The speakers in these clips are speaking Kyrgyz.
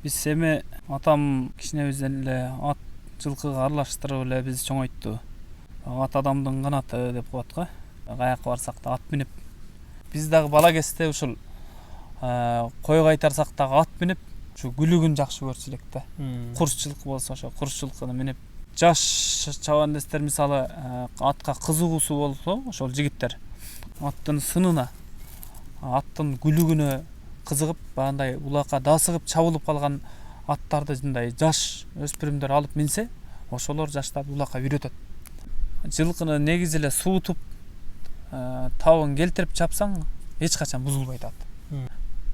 Биз эми атам кичинебизден эле ат жылкыга аралаштырып эле биз чоңойтту. Ат адамдын канаты деп коет го. Каяка барсак да ат минип. Биз дагы бала кезде ушул кой кайтарсак дагы ат минип, ушу күлүгүн жакшы көрчү элек да. Курс жылкы болсо ошо курс жылкыны минип, жаш чабандестер мисалы атка кызыгуусу болсо, ошол жигиттер аттын сынына, аттын күлүгүнө кызыгып, баягындай улакка дасыгып чабылып калган аттарды мындай жаш өспүрүмдөр алып минсе, ошолор жаштарды улакка үйрөтөт. Жылкыны негизи эле суутуп, табын келтирип чапсаң, эч качан бузулбайт ат.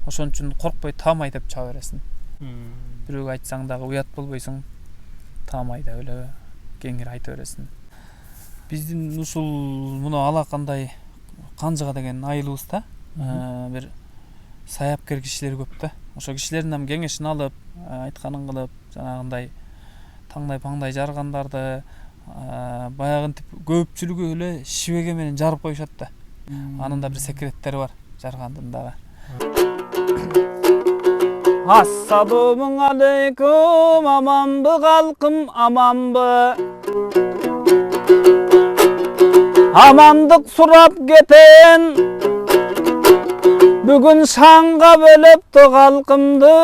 Ошон үчүн коркпой таамай деп чаба бересиң. Бирөөгө айтсаң дагы уят болбойсуң. Таамай деп эле кеңири айта бересиң. Биздин ушул муну алакандай Канжыга деген айылыбызда бир саяпкер кишилер көп да. Ошо кишилердин кеңешин алып, айтканын кылып, жанагындай таңдай паңдай жаргандарды баягынтип көпчүлүгү эле шибеге менен жарып коюшат да. Анын да бир секреттери бар жаргандын дагы. Ассалому алейкум, аманбы калкым, аманбы. Амандык сурап кетен, бүгүн шаңга бөлөптү калкымды.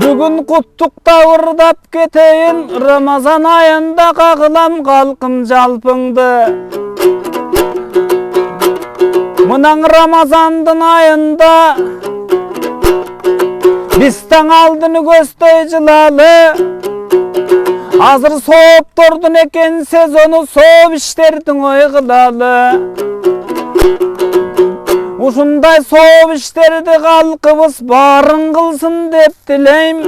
Бүгүн куттукта ырдап кетейин, Рамазан айында кагылам калкым жалпыңды. Мынан Рамазандын айында биз таң алдыны көздөй жылалы. Азыр сооптордун экен сезону, сооп иштердин ой кылалы. Ушундай сооп иштерди калкыбыз баарын кылсын деп тилейм.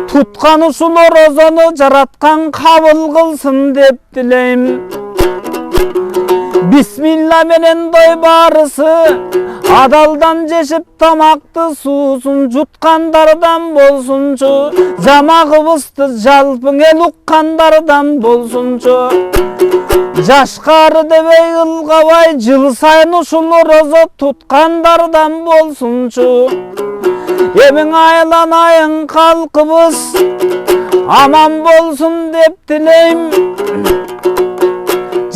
Туткан ушул орозону жараткан кабыл кылсын деп тилейм. Бисмилла менен дой барысы, адалдан жешип тамакты суусун жуткандардан болсунчу. Жамагыбызды жалпың эл уккандардан болсунчу. Жашкары дебей ылгабай, жыл сайын ушул орозо туткандардан болсунчу. Эмиң айланайын калкыбыз, аман болсун деп тилейм.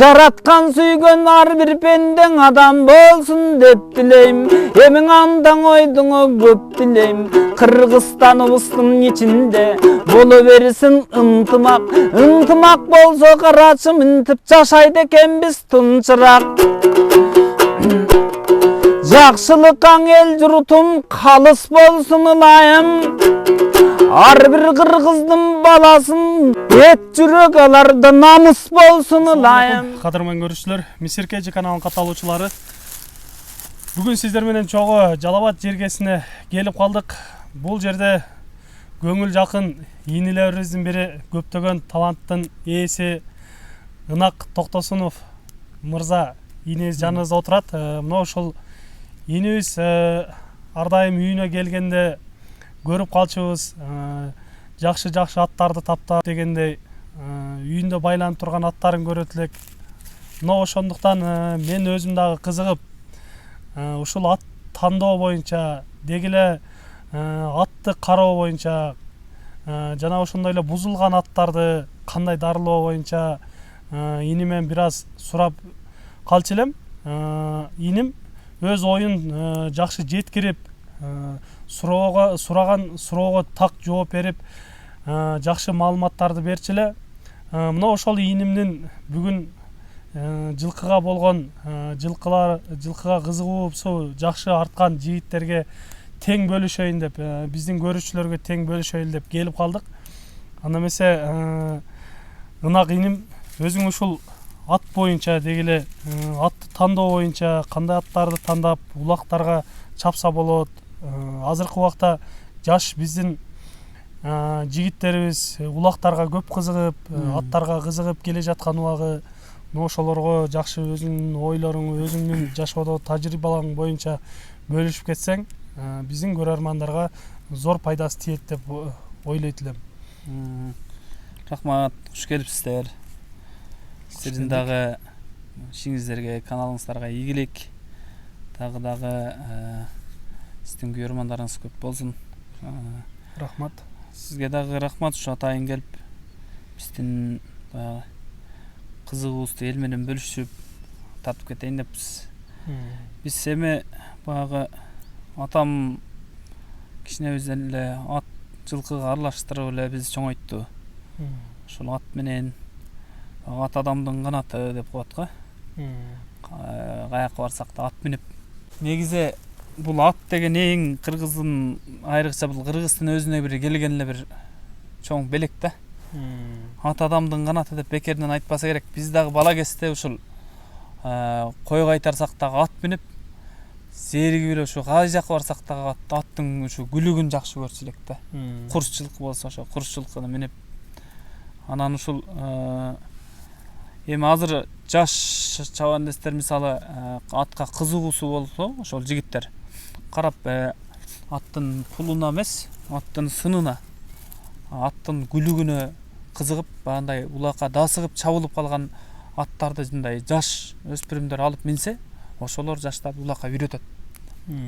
Жараткан сүйгөн ар бир пендең адам болсун деп тилейм. Эмиң андаң ойдуңо көп тилейм. Кыргызстаныбыздын ичинде боло берсин ынтымак. Ынтымак болсо карачы мынтип жашайт экенбиз тынчыраак. Жакшылык аң эл журтум калыс болсун ылайым. Ар бир кыргыздын баласын эт жүрөк аларда намыс болсун ылайым. Кадырман көрүүчүлөр, Мисир KG каналынын катталуучулары, бүгүн сиздер менен чогуу Жалал Абад жергесине келип калдык. Бул жерде көңүл жакын ийнелерибиздин бири, көптөгөн таланттын ээси Ынак Токтосунов мырза ийнебиз жаныбызда отурат. Мына ошол ийнебиз ар дайым үйүнө келгенде көрүп калчубуз, жакшы аттарды таптап дегендей үйүндө байланып турган аттарын көрөт элек. Мына ошондуктан мен өзүм дагы кызыгып, ушул ат тандоо боюнча, деги эле атты кароо боюнча, жана ошондой эле бузулган аттарды кандай дарылоо боюнча ийнимен бир аз сурап калчу элем. Ийним өз оюн жакшы жеткирип, суроого так жооп берип, жакшы маалыматтарды берчү эле. Мына ошол ийнимдин бүгүн жылкыга болгон, жылкыга кызыгуусу жакшы арткан жигиттерге тең бөлүшөйүн деп, биздин көрүүчүлөргө тең бөлүшөйүн деп келип калдык. Анда эмесе Ынак ийним, өзүң ушул ат боюнча, деги эле атты тандоо боюнча кандай аттарды тандап улактарга чапса болот? Азыркы убакта жаш биздин жигиттерибиз улактарга көп кызыгып, аттарга кызыгып келе жаткан убагы, ошолорго жакшы өзүңдүн ойлоруң, өзүңдүн жашоодо тажрыйбаларың боюнча бөлүшүп кетсең, биздин көрөрмандарга зор пайдасы тиет деп ойлойт элем. Рахмат, куш келипсиздер. Сиздердин дагы ишиңиздерге, каналыңыздарга ийгилик. Дагы биздин күйөрмандарыңыз көп болсун. Рахмат. Сизге дагы рахмат, ушу атайын келип биздин баягы кызыгуубузду эл менен бөлүшүп тартып кетейин деппиз. Биз эми баягы атам кичинебизден эле ат жылкыга аралаштырып эле бизди чоңойтту. Ошол ат менен ат адамдын канаты деп коет го. Каяка барсак да ат минип. Негизи бул ат деген эң кыргыздын, айрыкча бул кыргыздын өзүнө бир келген эле бир чоң белек да. Ат адамдын канаты деп бекеринен айтпаса керек. Биз дагы бала кезде ушул койго айтарсак дагы ат минип, зеригип эле ушу кай жака барсак дагы аттын ушу күлүгүн жакшы көрчү элек да. Курс жылкы болсо ошо курс жылкыны минип, анан ушул эми азыр жаш чабандестер мисалы атка кызыгуусу болсо, ошол жигиттер карап аттын пулуна эмес, аттын сынына, аттын күлүгүнө кызыгып, баягындай улакка дасыгып чабылып калган аттарды мындай жаш өспүрүмдөр алып минсе, ошолор жаштарды улакка үйрөтөт.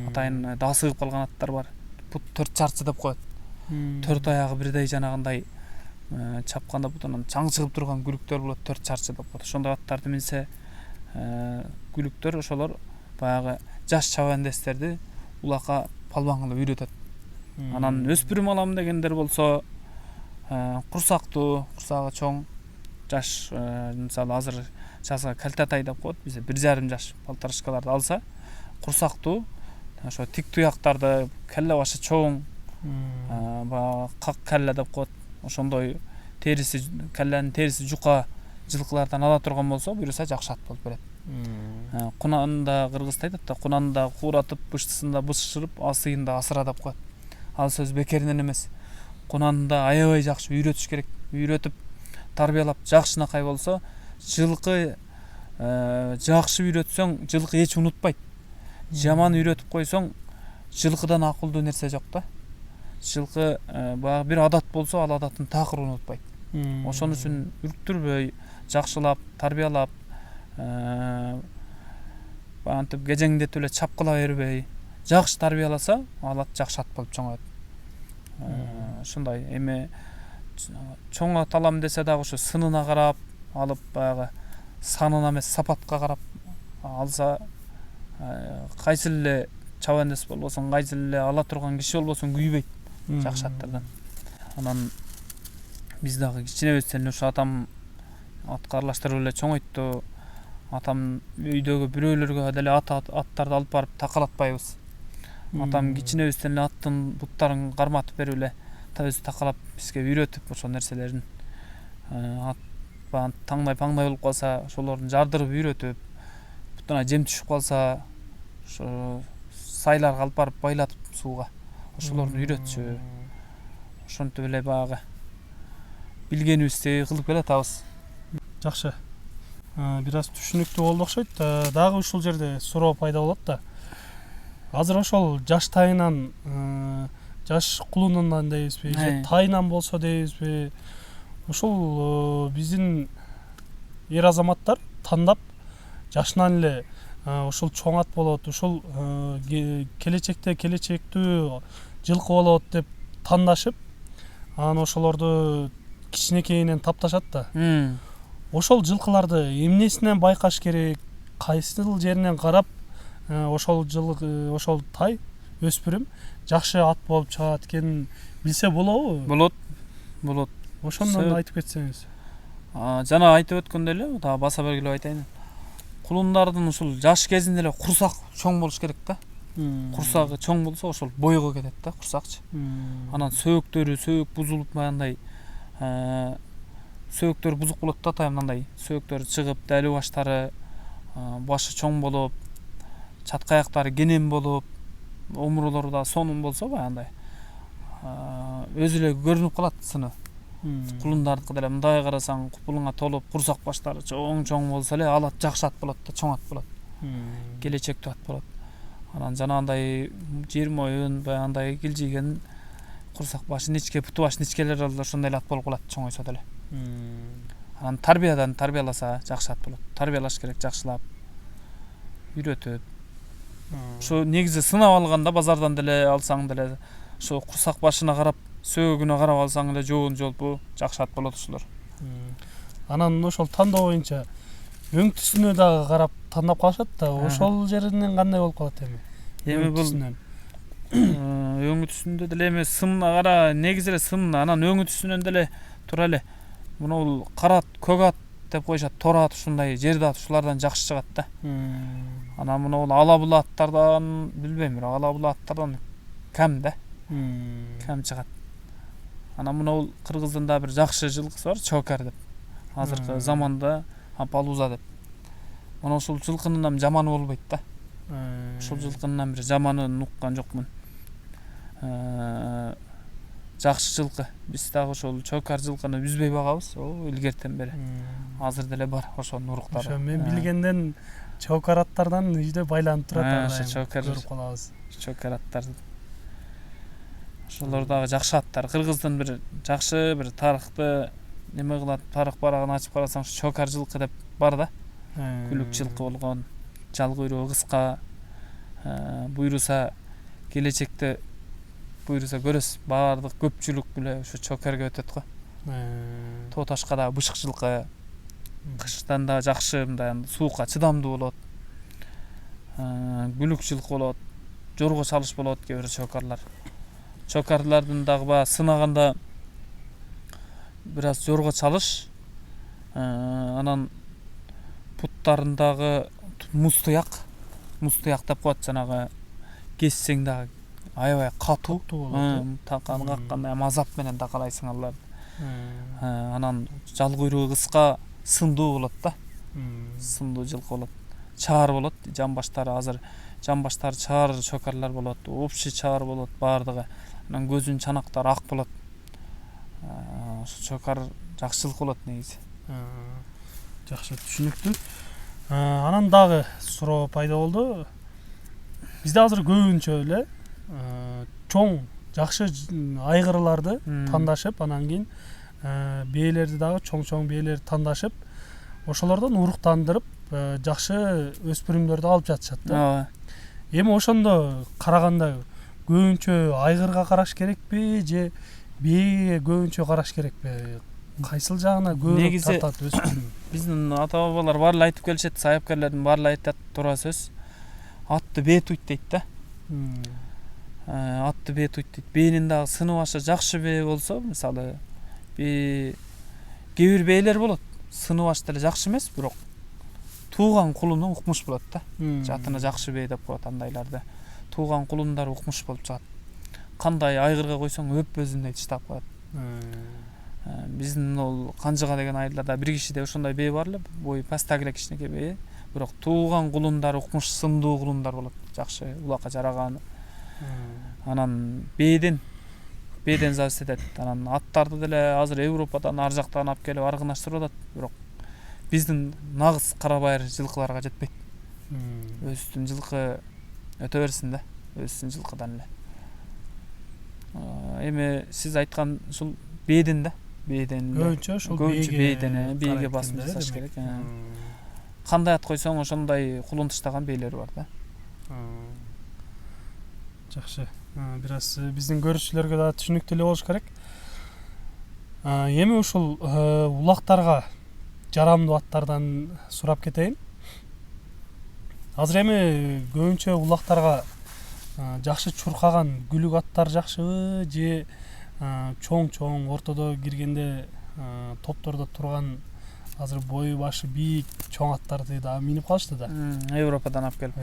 Атайын дасыгып калган аттар бар. Бут 4 чарчы деп коет. 4 аягы бирдей жанагындай чапканда бутунан чаңчыгып турган күлүктөр болот, 4 чарчы деп коет. Ошондой аттарды минсе күлүктөр ошолор баягы жаш чабандестерди улакка палбан кылып үйрөтөт. Анан өспүрүм алам дегендер болсо курсактуу, курсагы чоң жаш, мисалы азыр жазга кальтатай деп коет, бизде 1,5 жаш полторашкаларды алса, курсактуу, ошо тик туяктарды, келе башы чоң, баягы как келе деп коет. Ошондой териси, келленин териси жука жылкылардан ала турган болсо, буюрса жакшы ат болуп берет. Кунанында кыргызда айтат да, кунанында кууратып, быштысында бышырып, асыйында асыра деп коет. Ал сөз бекеринен эмес. Кунанында аябай жакшы үйрөтүш керек. Үйрөтүп, тарбиялап жакшынакай болсо, жылкы жакшы үйрөтсөң, жылкы эч унутпайт. Жаман үйрөтүп койсоң, жылкыдан акылдуу нерсе жок да. Жылкы баягы бир адат болсо, ал адатын такыр унутпайт. Ошон үчүн үрктүрбөй, жакшылап, тарбиялап, антип кежеңдетип эле чапкыла бербей, жакшы тарбияласа, ал ат жакшы ат болуп чоңоет. Ушундай эми чоң ат алам десе дагы ошо сынына карап алып, баягы санына эмес, сапатка карап алса, кайсыл эле чабандес болбосун, кайсыл эле ала турган киши болбосун күйбөйт жакшы аттардан. Анан биз дагы кичинебизден эле ушу атам атка аралаштырып эле чоңойтту. Атам үйдөгү бирөөлөргө деле аттарды алып барып такалатпайбыз. Атам кичинебизден эле аттын буттарын карматып берип эле өзү такалап бизге үйрөтүп ошол нерселерин. Ат таңдай паңдай болуп калса, ошолордун жардырып үйрөтүп, бутуна жем түшүп калса, ошо сайларга алып барып байлатып сууга, ошолорду үйрөтчү. Ошентип эле баягы билгенибизди кылып келатабыз. Жакшы. Бир аз түшүнүктүү болду окшойт. Дагы ушул жерде суроо пайда болот да. Азыр ошол жаш тайынан, жаш кулунунан дейбизби, же тайынан болсо дейбизби, ушул биздин эр азаматтар тандап жашынан эле ушул чоң ат болот, ушул келечектүү жылкы болот деп тандашып, анан ошолорду кичинекейинен тапташат да. Ошол жылкыларды эмнесинен байкаш керек, кайсыл жеринен карап ошол тай өспүрүм жакшы ат болуп чыгат экенин билсе болобу? Болот. Ошондон айтып кетсеңиз. Жана айтып өткөндөй эле, дагы баса бергилеп айтайын. Кулундардын ушул жаш кезинде эле курсак чоң болуш керек да. Курсагы чоң болсо ошол бойго кетет да, курсакчы. Анан сөөк бузулуп, баягындай сөөктөр бузук болот да, атайын сөөктөр чыгып, дәли баштары, башы чоң болуп, чатка аяктары кенен болуп, омурулары да сонун болсо, баягындай өзү эле көрүнүп калат сыны. Кулундардыкы деле мындай карасаң, купулуңа толуп, курсак баштары чоң болсо эле, ал ат жакшы ат болот да, чоң ат болот. Келечектүү ат болот. Анан жанагындай жер моюн, баягындай килжиген, курсак башы ничке, буту башы ничкелер ошондой эле ат болуп калат чоңойсо деле. Анан тарбияласа жакшы ат болот. Тарбиялаш керек, жакшылап, үйрөтүп. Ошо негизи сынап алганда базардан деле алсаң деле ошо курсак башына карап, сөөгүнө карап алсаң эле жоон жолпу жакшы ат болот ушулар. Анан ошол тандоо боюнча өңтүсүнө дагы карап тандап калышат да, ошол жеринен кандай болуп калат эми? Эми бул өңүтүсүндө деле эми сымына кара, негизи эле сым, анан өңүтүсүнөн деле тура эле мына кара ат, көк ат деп коюшат, тора ат, ушундай жерде ат ушулардан жакшы чыгат да. Анан мына ала була аттардан билбейм, бирок ала була аттардан кем да. Кем чыгат. Анан мына кыргыздын да бир жакшы жылкысы бар, чокер деп. Азыркы заманда палуза деп. Мына ушул жылкынын жаманы болбойт да. Ушул жылкынын бир жаманын уккан жокмун. Жакшы жылкы. Биз дагы ошол чокер жылкыны үзбөй багабыз. Илгертен бери. Азыр деле бар ошонун уруктары. Ошо мен билгенден чокер аттардан иже байланып турат. Ошо чокер көрүп калабыз. Чокер аттар. Ошолор дагы жакшы аттар. Кыргыздын бир жакшы бир тарыхты неме кылат, тарых барагын ачып карасаң, ушу чокер жылкы деп бар да. Күлүк жылкы болгон, жал куйругу кыска. Буйруса келечекте буйруса көрөсүз, баардык көпчүлүк эле ушу чокерге өтөт го. Тоо ташка да бышык жылкы. Кыштан да жакшы мындай суукка чыдамдуу болот. Күлүк жылкы болот. Жорго чалыш болот кээ бир чокерлар. Чокерлардын дагы ба сынаганда бир аз жорго чалыш, анан буттарындагы муз-туяк деп коет, жанагы кессең дагы аябай катуу болот. Такан каккандай азап менен такалайсың аларды. Анан жал куйругу кыска, сындуу болот да. Сындуу жылкы болот. Чаар болот, жамбаштары азыр жамбаштары чаар чокерлар болот, общий чаар болот баардыгы. Анан көзүнүн чанактары ак болот. Ошо чокер жакшы жылкы болот негизи. Жакшы түшүнүктүү. Анан дагы суроо пайда болду. Бизде азыр көбүнчө эле чоң жакшы айгырларды тандашып, анан кийин бээлерди дагы чоң бээлерди тандашып, ошолордон уруктандырып жакшы өспүрүмдөрдү алып жатышат да. Эми ошондо караганда көбүнчө айгырга караш керекпи же бээге көбүнчө караш керекпи? Кайсыл жагына көбүрөөк тартат өспүрүм? Биздин ата бабалар баары эле айтып келишет, саяпкерлердин баары эле айтат туура сөз. Атты бээ туйт дейт да. Атты бээ туйт дейт. Бээнин дагы сыны башы жакшы бээ болсо, мисалы кээ бир бээлер болот. Сыны баш деле жакшы эмес, бирок тууган кулуну укмуш болот да. Жатына жакшы бээ деп коет андайларды. Тууган кулундары укмуш болуп чыгат. Кандай айгырга койсоң өп өзүндөй тыштап коет. Биздин Канжыга деген айылдарда бир кишиде ошондой бээ бар эле, бою пастак эле кичинекей бээ. Бирок тууган кулундары укмуш, сындуу кулундар болот, жакшы улакка жараган. Анан бээден зависит этет. Анан аттарды деле азыр Европадан ар жактан алып келип аргынаштырып атат, бирок биздин нагыз кара байыр жылкыларга жетпейт. Өзүнүн жылкы өтө берсин да, өзүнүн жылкыдан эле. Эми сиз айткан ушул бээден да, бээден көбүнчө ушул бээге басым жасаш керек. Кандай ат койсоң ошондой кулун тыштаган бээлер бар да. Жакшы. Бир аз биздин көрүүчүлөргө да түшүнүктүү эле болуш керек. Эми ушул улактарга жарамдуу аттардан сурап кетейин. Азыр эми көбүнчө улактарга жакшы чуркаган күлүк аттар жакшыбы же чоң ортодо киргенде топтордо турган азыр бою башы бийик чоң аттарды да минип калышты да. Европадан алып келип.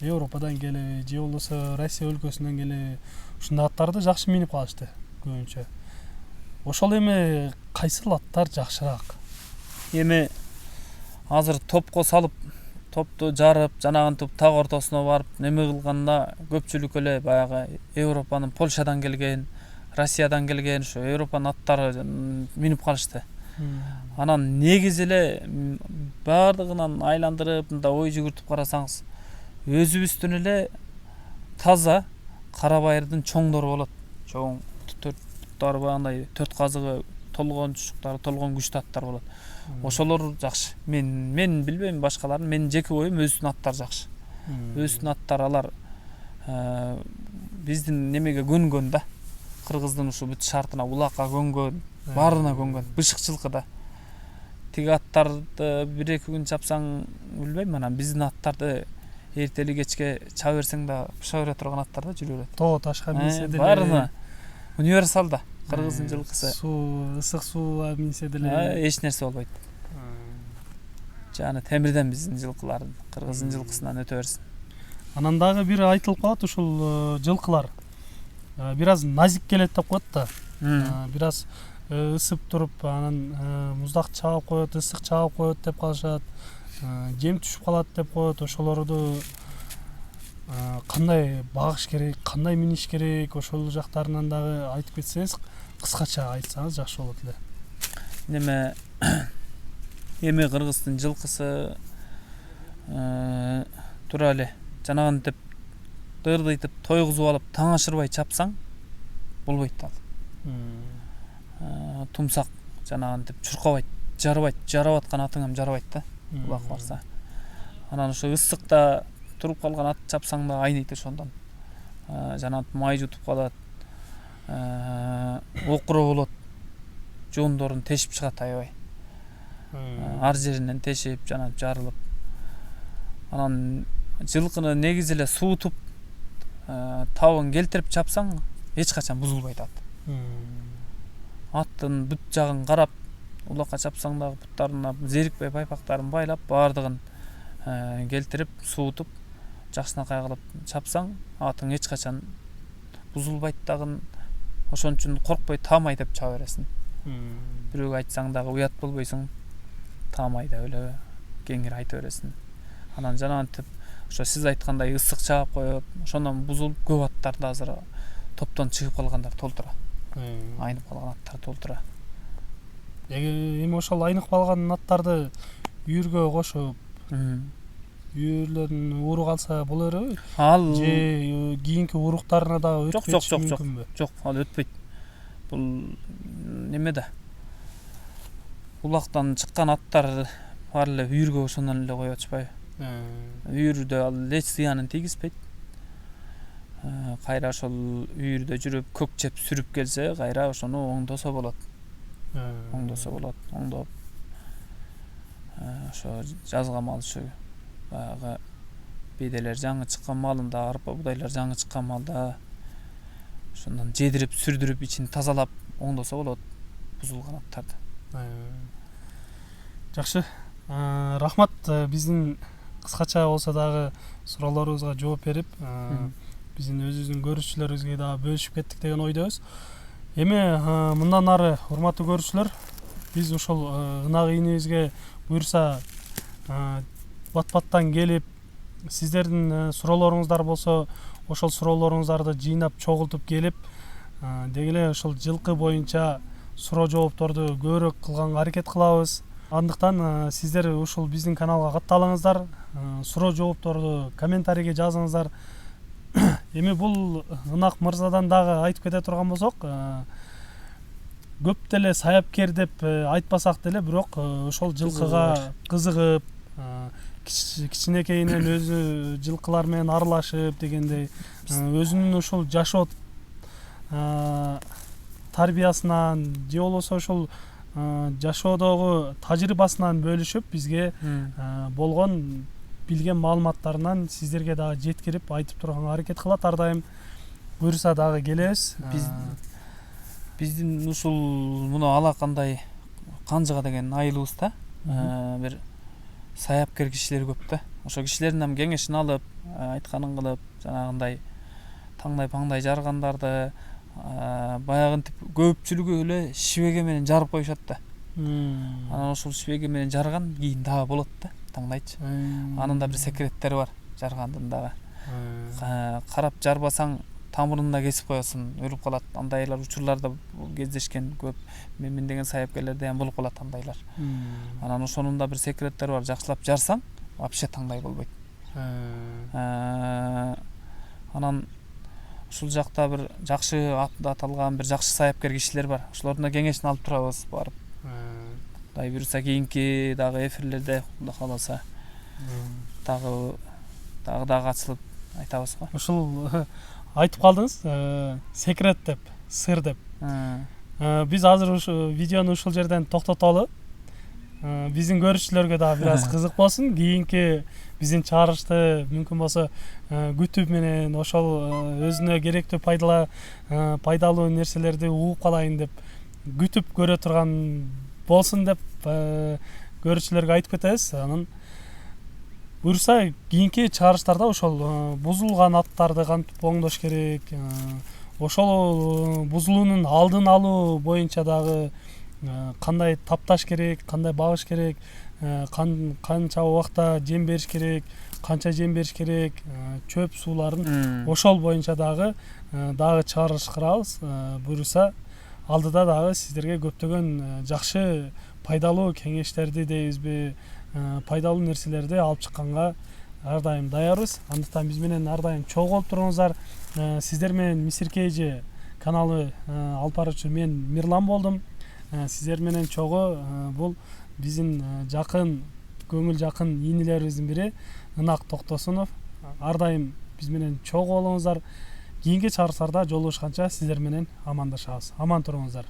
Европадан келип же болбосо Россия өлкөсүнөн келип ушундай аттарды жакшы минип калышты көбүнчө. Ошол эми кайсыл аттар жакшыраак? Эми азыр топко салып, топту жарып, жанагынтип так ортосуна барып неме кылганда көпчүлүк эле баягы Европанын, Польшадан келген, Россиядан келген ушу Европанын аттары минип калышты. Анан негизи эле баардыгынан айландырып, мындай ой жүгүртүп карасаңыз, өзүбүздүн эле таза кара байырдын чоңдору болот. Чоң туттары багындай төрт казыгы толгон чучуктары, толгон күчтүү аттар болот. Ошолор жакшы. Мен билбейм башкаларын, менин жеке оюм өзүнүн аттары жакшы. Өзүнүн аттары алар биздин немеге көнгөн да. Кыргыздын ушу бүт шартына, улакка көнгөн, баарына көнгөн, бышык жылкы да. Тиги аттарды 1-2 күн чапсаң, билбейм, анан биздин аттарды эртели кечке чаба берсең да пыша бере турган аттар да жүрө берет. Тоо ташка минсе деле. Баарына универсал да. Кыргыздын жылкысы. Суу, ысык сууга минсе деле Эч нерсе болбойт. Жана темирден биздин жылкылар кыргыздын жылкысынан өтө берсин. Анан дагы бир айтылып калат, ушул жылкылар бир аз назик келет деп коет да. Бир аз ысып туруп, анан муздак чаап коет, ысык чаап коет деп калышат. Жем түшүп калат деп коет. Ошолорду кандай багыш керек, кандай миниш керек, ошол жактарынан дагы айтып кетсеңиз, кыскача айтсаңыз жакшы болот эле. Неме эми кыргыздын жылкысы тура эле жанагынтип дырдыйтып тойгузуп алып таң ашырбай чапсаң болбойт ал. Тумсак жанагынтип чуркабайт, жарап аткан атыңам жарабайт да. Улак барса. Анан ошо ысыкта туруп калган ат чапсаң да айныйт ошондон. Жанагынтип май жутуп калат. Окуро болот. Жондорун тешип чыгат аябай. Ар жеринен тешип, жанагынтип жарылып. Анан жылкыны негизи эле суутуп, табын келтирип чапсаң, эч качан бузулбайт ат. Аттын бүт жагын карап, улакка чапсаң дагы буттарына зерикпей пайпактарын байлап, баардыгын келтирип, суутуп, жакшынакай кылып чапсаң, атың эч качан бузулбайт дагы. Ошон үчүн коркпой таамай деп чаба бересиң. Бирөөгө айтсаң дагы уят болбойсуң. Таамай деп эле кеңири айта бересиң. Анан жанагынтип ошо сиз айткандай ысык чаап коюп, ошондон бузулуп көп аттарды азыр топтон чыгып калгандар толтура. Айнып калган аттар толтура. Эми ошол айнып калган аттарды үйүргө кошуп, үйүрлөрүнүн ууру калса боло береби? Ал же кийинки уруктарына дагы өтпөйт мүмкүнбү? Жок, ал өтпөйт. Бул неме да. Улактан чыккан аттар бар эле үйүргө ошондон эле коюп атышпайбы? Үйүрдө ал эч зыянын тийгизбейт. Кайра ошол үйүрдө жүрүп көк жеп сүрүп келсе, кайра ошону оңдосо болот. Оңдоп ошо жазга мал ушу баягы беделер жаңы чыккан малында, арпа будайлар жаңы чыккан малда ошондон жедирип, сүрдүрүп, ичин тазалап оңдосо болот бузулган аттарды. Жакшы. Рахмат, биздин кыскача болсо дагы суроолорубузга жооп берип, биздин өзүбүздүн көрүүчүлөрүбүзгө дагы бөлүшүп кеттик деген ойдобуз. Эми мындан ары урматтуу көрүүчүлөр, биз ушул ынак ийинибизге буюрса бат-баттан келип, сиздердин суроолоруңуздар болсо, ошол суроолоруңуздарды жыйнап чогултуп келип, деги эле ошол жылкы боюнча суроо жоопторду көбүрөөк кылганга аракет кылабыз. Андыктан сиздер ушул биздин каналга катталыңыздар, суроо жоопторду комментарийге жазыңыздар. Эми бул ынак мырзадан дагы айтып кете турган болсок, көп деле саяпкер деп айтпасак деле, бирок ошол жылкыга кызыгып, кичинекейинен өзү жылкылар менен аралашып дегендей, өзүнүн ушул жашоо тарбиясынан же болбосо ушул жашоодогу тажрыйбасынан бөлүшүп, бизге болгон билген маалыматтарынан сиздерге дагы жеткирип айтып турганга аракет кылат. Ар дайым буюрса дагы келебиз. Биздин ушул муну алакандай канжыга деген айылыбызда бир саяпкер кишилер көп да. Ошо кишилердин кеңешин алып, айтканын кылып, жанагындай таңдай-паңдай жаргандарды баягынтип көпчүлүгү эле шибеге менен жарып коюшат да. Анан ошол шибеге менен жарган кийин дагы болот да, таңдайчы. Анын да бир секреттери бар, жаргандын дагы. Карап жарбасаң тамырында кесип коесуң, өлүп калат. Андайлар учурларда кездешкен көп. Мен деген саяпкерлерде ham болуп калат андайлар. Анан ошонун да бир секреттери бар. Жакшылап жарсаң, вообще таңдай болбойт. Анан ушул жакта бир жакшы аталган бир жакшы саяпкер кишилер бар. Ошолордун кеңешин алып турабыз барып. Кудай буюрса кийинки дагы эфирлерде Кудай кааласа дагы дагы катышылып айтабыз го. Ушул айтып калдыңыз, секрет деп, сыр деп. Биз азыр ушу видеону ушул жерден токтотолу. Биздин көрүүчүлөргө дагы бир аз кызык болсун. Кийинки биздин чыгарышты мүмкүн болсо күтүп менен ошол өзүнө керектүү пайдалуу нерселерди угуп калайын деп күтүп көрө турган болсун деп көрүүчүлөргө айтып кетебиз. Анан буюрса кийинки чыгарыштарда ошол бузулган аттарды кантип оңдош керек, ошол бузулуунун алдын алуу боюнча дагы кандай тапташ керек, кандай багыш керек, канча убакта жем бериш керек, канча жем бериш керек, чөп сууларын ошол боюнча дагы чыгарыш кырабыз. Буюрса алдыда дагы сиздерге көптөгөн жакшы пайдалуу кеңештерди дейбизби, пайдалуу нерселерди алып чыкканга ар дайым даярбыз. Андыктан биз менен ар дайым чогуу болуп туруңуздар. Сиздер менен Мисир KG каналы алып баруучу мен Мирлан болдум. Сиздер менен чогуу бул биздин жакын, көңүл жакын ийнелерибиздин бири Ынак Токтосунов. Ар дайым биз менен чогуу болуңуздар. Кийинки чыгарыштарда жолугушканча сиздер менен амандашабыз. Аман туруңуздар.